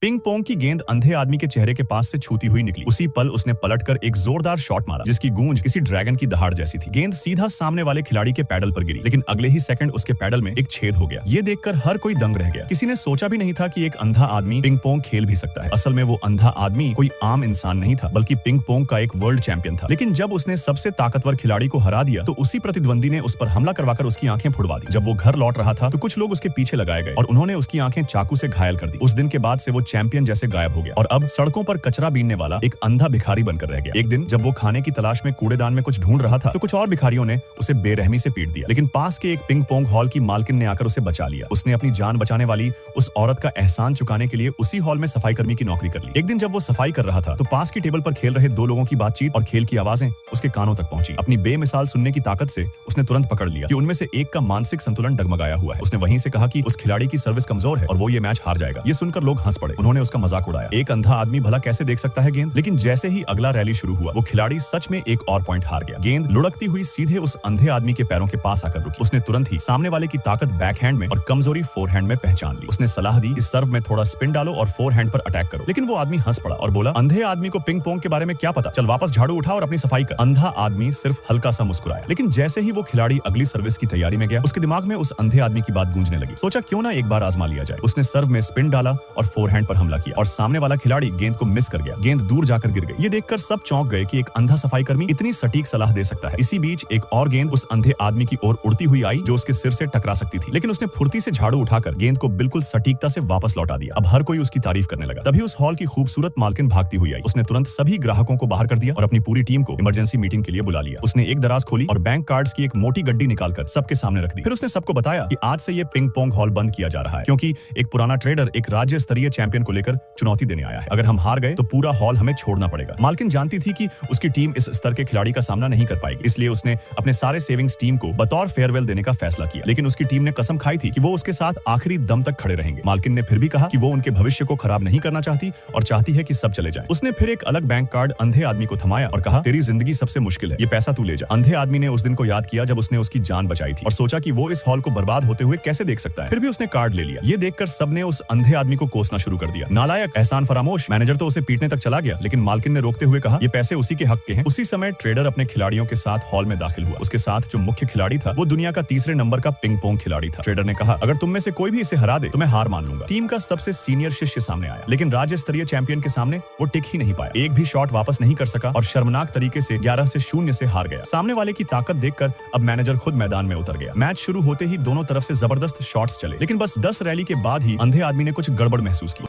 Ping pong की गेंद अंधे आदमी के चेहरे के पास से छूती हुई निकली। उसी पल उसने पलटकर एक जोरदार शॉट मारा जिसकी गूंज किसी ड्रैगन की दहाड़ जैसी थी। गेंद सीधा सामने वाले खिलाड़ी के पैडल पर गिरी, लेकिन अगले ही सेकंड उसके पैडल में एक छेद हो गया। ये देखकर हर कोई दंग रह गया। किसी ने सोचा भी नहीं था कि एक अंधा आदमी पिंग पोंग खेल भी सकता है। असल में वो अंधा आदमी कोई आम इंसान नहीं था, बल्कि पिंग पोंग का एक वर्ल्ड चैंपियन था। लेकिन जब उसने सबसे ताकतवर खिलाड़ी को हरा दिया तो उसी प्रतिद्वंदी ने उस पर हमला करवाकर उसकी आंखें फुड़वा दी। जब वो घर लौट रहा था तो कुछ लोग उसके पीछे लगाए गए और उन्होंने उसकी आंखें चाकू से घायल कर दी। उस दिन के बाद से वो चैंपियन जैसे गायब हो गया और अब सड़कों पर कचरा बीनने वाला एक अंधा भिखारी बनकर रह गया। एक दिन जब वो खाने की तलाश में कूड़ेदान में कुछ ढूंढ रहा था तो कुछ और भिखारियों ने उसे बेरहमी से पीट दिया, लेकिन पास के एक पिंग पोंग हॉल की मालकिन ने आकर उसे बचा लिया। उसने अपनी जान बचाने वाली उस औरत का एहसान चुकाने के लिए उसी हॉल में सफाई कर्मी की नौकरी कर ली। एक दिन जब वो सफाई कर रहा था तो पास की टेबल पर खेल रहे दो लोगों की बातचीत और खेल की आवाजें उसके कानों तक पहुंची। अपनी बेमिसाल सुनने की ताकत से उसने तुरंत पकड़ लिया कि उनमें से एक का मानसिक संतुलन डगमगाया हुआ है। उसने वहीं से कहा कि उस खिलाड़ी की सर्विस कमजोर है और वो ये मैच हार जाएगा। ये सुनकर लोग हंस पड़े। उन्होंने उसका मजाक उड़ाया। एक अंधा आदमी भला कैसे देख सकता है गेंद? लेकिन जैसे ही अगला रैली शुरू हुआ वो खिलाड़ी सच में एक और पॉइंट हार गया। गेंद लुढ़कती हुई सीधे उस अंधे आदमी के पैरों के पास आकर रुकी। उसने तुरंत ही सामने वाले की ताकत बैकहैंड में और कमजोरी फोरहैंड में पहचान ली। उसने सलाह दी कि सर्व में थोड़ा स्पिन डालो और फोरहैंड पर अटैक करो, लेकिन वो आदमी हंस पड़ा और बोला, अंधे आदमी को पिंग पोंग के बारे में क्या पता, चल वापस झाड़ू उठा और अपनी सफाई कर। अंधा आदमी सिर्फ हल्का सा मुस्कुराया, लेकिन जैसे ही वो खिलाड़ी अगली सर्विस की तैयारी में गया उसके दिमाग में उस अंधे आदमी की बात गूंजने लगी। सोचा क्यों ना एक बार आजमा लिया जाए। उसने सर्व में स्पिन डाला और फोरहैंड पर हमला किया और सामने वाला खिलाड़ी गेंद को मिस कर गया। गेंद दूर जाकर गिर गई। ये देखकर सब चौंक गए कि एक अंधा सफाई कर्मी इतनी सटीक सलाह दे सकता है। इसी बीच एक और गेंद उस अंधे आदमी की ओर उड़ती हुई आई जो उसके सिर से टकरा सकती थी, लेकिन उसने फुर्ती से झाड़ू उठाकर गेंद को बिल्कुल सटीकता से वापस लौटा दिया। अब हर कोई उसकी तारीफ करने लगा। तभी उस हॉल की खूबसूरत मालकिन भागती हुई आई। उसने तुरंत सभी ग्राहकों को बाहर कर दिया और अपनी पूरी टीम को इमरजेंसी मीटिंग के लिए बुला लिया। उसने एक दराज खोली और बैंक कार्ड्स की एक मोटी गड्डी निकालकर सबके सामने रख दी। फिर उसने सबको बताया कि आज से ये पिंग पोंग हॉल बंद किया जा रहा है क्योंकि एक पुराना ट्रेडर एक राज्य स्तरीय चैंपियन को लेकर चुनौती देने आया है। अगर हम हार गए तो पूरा हॉल हमें छोड़ना पड़ेगा। मालकिन जानती थी कि उसकी टीम इस स्तर के खिलाड़ी का सामना नहीं कर पाएगी, इसलिए उसने अपने सारे सेविंग्स टीम को बतौर फेयरवेल देने का फैसला किया। लेकिन उसकी टीम ने कसम खाई थी कि वो उसके साथ आखिरी दम तक खड़े रहेंगे। मालकिन ने फिर भी कहा कि वो उनके भविष्य को खराब नहीं करना चाहती और चाहती है कि सब चले जाएं। उसने फिर एक अलग बैंक कार्ड अंधे आदमी को थमाया और कहा, तेरी जिंदगी सबसे मुश्किल है, ये पैसा तू ले जा। अंधे आदमी ने उस दिन को याद किया जब उसने उसकी जान बचाई थी और सोचा कि वो इस हॉल को बर्बाद होते हुए कैसे देख सकता है। फिर भी उसने कार्ड ले लिया। ये देखकर सबने उस अंधे आदमी को कोसना शुरू कर दिया। नालायक, एहसान फरामोश। मैनेजर तो उसे पीटने तक चला गया, लेकिन मालकिन ने रोकते हुए कहा, ये पैसे उसी के हक के हैं। उसी समय ट्रेडर अपने खिलाड़ियों के साथ हॉल में दाखिल हुआ। उसके साथ जो मुख्य खिलाड़ी था वो दुनिया का तीसरे नंबर का पिंग पोंग खिलाड़ी था। ट्रेडर ने कहा, अगर तुम में से कोई भी इसे हरा दे तो मैं हार मान लूंगा। टीम का सबसे सीनियर शिष्य सामने आया, लेकिन राज्य स्तरीय चैंपियन के सामने वो टिक ही नहीं पाया। एक भी शॉट वापस नहीं कर सका और शर्मनाक तरीके से 11 से 0 से हार गया। सामने वाले की ताकत देखकर अब मैनेजर खुद मैदान में उतर गया। मैच शुरू होते ही दोनों तरफ से जबरदस्त शॉट्स चले, लेकिन बस 10 रैली के बाद ही अंधे आदमी ने कुछ गड़बड़ महसूस की।